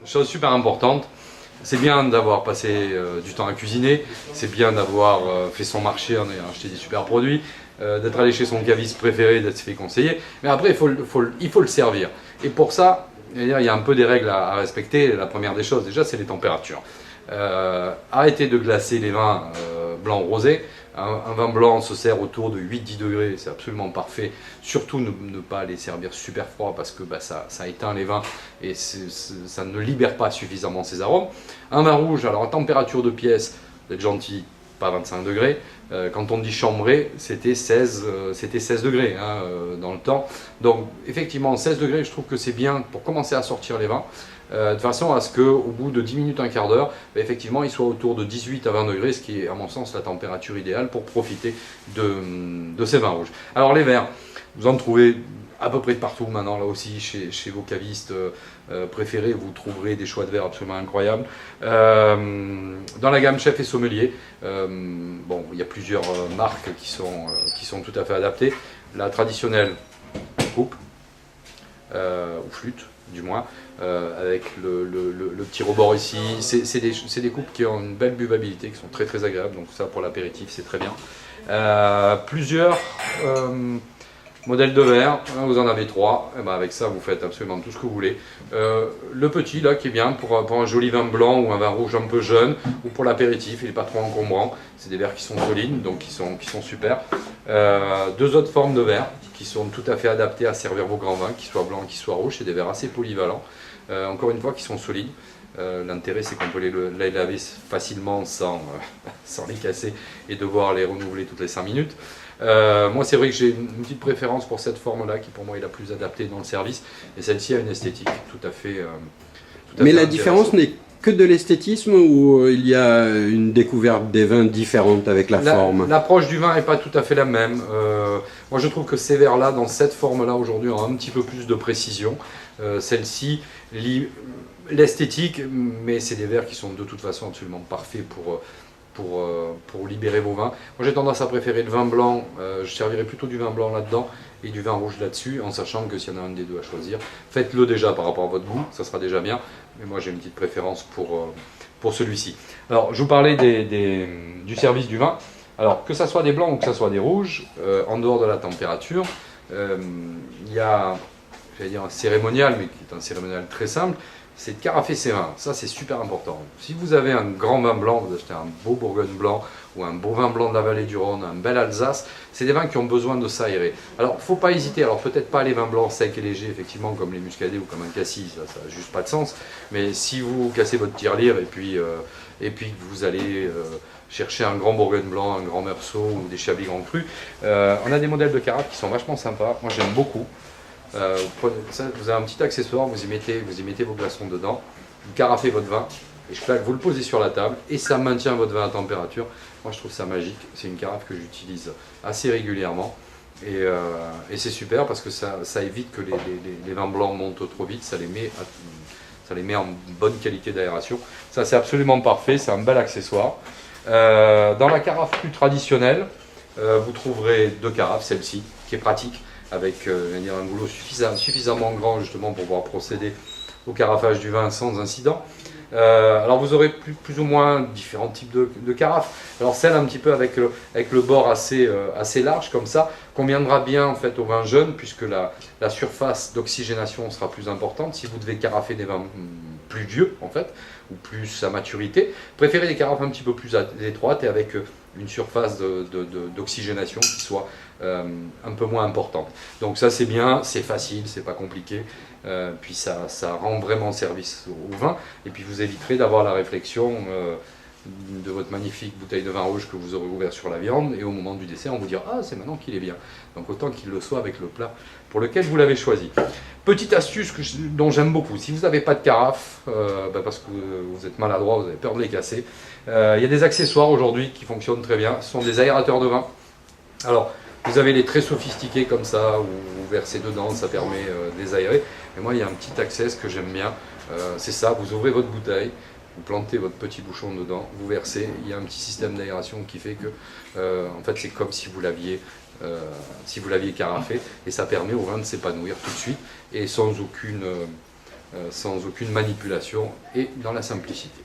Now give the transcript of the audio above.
chose super importante, c'est bien d'avoir passé du temps à cuisiner, c'est bien d'avoir fait son marché en ayant acheté des super produits, d'être allé chez son caviste préféré, d'être fait conseiller, mais après il faut le servir. Et pour ça, il y a un peu des règles à respecter. La première des choses déjà, c'est les températures. Arrêtez de glacer les vins blancs rosés. Un vin blanc se sert autour de 8-10 degrés, c'est absolument parfait. Surtout ne pas les servir super froid parce que ça éteint les vins et ça ne libère pas suffisamment ces arômes. Un vin rouge, alors à température de pièce, vous êtes gentil, pas 25 degrés. Quand on dit chambré, c'était 16 degrés hein, dans le temps. Donc effectivement 16 degrés, je trouve que c'est bien pour commencer à sortir les vins. De façon à ce qu'au bout de 10 minutes, un quart d'heure, effectivement, il soit autour de 18 à 20 degrés, ce qui est à mon sens la température idéale pour profiter de ces vins rouges. Alors les verres, vous en trouvez à peu près de partout maintenant, là aussi chez vos cavistes préférés, vous trouverez des choix de verres absolument incroyables. Dans la gamme chef et sommelier, bon, il y a plusieurs marques qui sont tout à fait adaptées. La traditionnelle coupe, ou flûte du moins, avec le petit rebord ici. C'est des coupes qui ont une belle buvabilité, qui sont très très agréables, donc ça pour l'apéritif c'est très bien. Plusieurs modèles de verre, vous en avez 3, et ben avec ça vous faites absolument tout ce que vous voulez. Le petit là qui est bien pour un joli vin blanc ou un vin rouge un peu jeune, ou pour l'apéritif, il n'est pas trop encombrant, c'est des verres qui sont solides, donc qui sont super. Deux autres formes de verres qui sont tout à fait adaptés à servir vos grands vins, qu'ils soient blancs, qu'ils soient rouges, c'est des verres assez polyvalents, encore une fois qui sont solides. L'intérêt c'est qu'on peut les laver facilement sans les casser et devoir les renouveler toutes les 5 minutes. Moi c'est vrai que j'ai une petite préférence pour cette forme là qui pour moi est la plus adaptée dans le service et celle-ci a une esthétique tout à fait mais la différence n'est que de l'esthétisme ou il y a une découverte des vins différente avec la forme? L'approche du vin n'est pas tout à fait la même. Moi je trouve que ces verres là dans cette forme là aujourd'hui ont un petit peu plus de précision. Celle-ci l'esthétique, mais c'est des verres qui sont de toute façon absolument parfaits pour libérer vos vins. Moi j'ai tendance à préférer le vin blanc, je servirai plutôt du vin blanc là-dedans et du vin rouge là-dessus, en sachant que s'il y en a un des deux à choisir, faites-le déjà par rapport à votre goût, ça sera déjà bien, mais moi j'ai une petite préférence pour celui-ci. Alors je vous parlais du service du vin, alors que ça soit des blancs ou que ça soit des rouges, en dehors de la température, il y a un cérémonial, mais qui est un cérémonial très simple, c'est de carafer ses vins. Ça, c'est super important. Si vous avez un grand vin blanc, vous achetez un beau Bourgogne blanc ou un beau vin blanc de la vallée du Rhône, un bel Alsace, c'est des vins qui ont besoin de s'aérer. Alors, il ne faut pas hésiter. Alors, peut-être pas les vins blancs secs et légers, effectivement, comme les muscadets ou comme un cassis, ça n'a juste pas de sens. Mais si vous cassez votre tirelire et puis que vous allez chercher un grand Bourgogne blanc, un grand Meursault ou des Chablis Grand Cru, on a des modèles de carafe qui sont vachement sympas. Moi, j'aime beaucoup. Vous avez un petit accessoire, vous y mettez vos glaçons dedans, vous carafez votre vin, et vous le posez sur la table, et ça maintient votre vin à température. Moi je trouve ça magique, c'est une carafe que j'utilise assez régulièrement, et c'est super parce que ça évite que les vins blancs montent trop vite, ça les met en bonne qualité d'aération. Ça c'est absolument parfait, c'est un bel accessoire. Dans la carafe plus traditionnelle, vous trouverez deux carafes, celle-ci, qui est pratique, avec un goulot suffisamment grand justement pour pouvoir procéder au carafage du vin sans incident. Alors vous aurez plus ou moins différents types de carafes. Alors celle un petit peu avec le bord assez large comme ça conviendra bien en fait au vin jeune puisque la surface d'oxygénation sera plus importante. Si vous devez carafer des vins plus vieux en fait ou plus à maturité, préférez des carafes un petit peu plus étroites et avec une surface d'oxygénation qui soit un peu moins importante. Donc ça c'est bien, c'est facile, c'est pas compliqué, puis ça rend vraiment service au vin, et puis vous éviterez d'avoir la réflexion de votre magnifique bouteille de vin rouge que vous aurez ouvert sur la viande, et au moment du dessert on vous dira « Ah, c'est maintenant qu'il est bien ». Donc autant qu'il le soit avec le plat pour lequel vous l'avez choisi. Petite astuce dont j'aime beaucoup, si vous n'avez pas de carafe, parce que vous êtes maladroit, vous avez peur de les casser, il y a des accessoires aujourd'hui qui fonctionnent très bien, ce sont des aérateurs de vin. Alors, vous avez les très sophistiqués comme ça, où vous versez dedans, ça permet de les aérer. Et moi, il y a un petit access que j'aime bien, c'est ça, vous ouvrez votre bouteille, vous plantez votre petit bouchon dedans, vous versez, il y a un petit système d'aération qui fait que, en fait, c'est comme si vous l'aviez carafé, et ça permet au vin de s'épanouir tout de suite, et sans aucune sans aucune manipulation et dans la simplicité.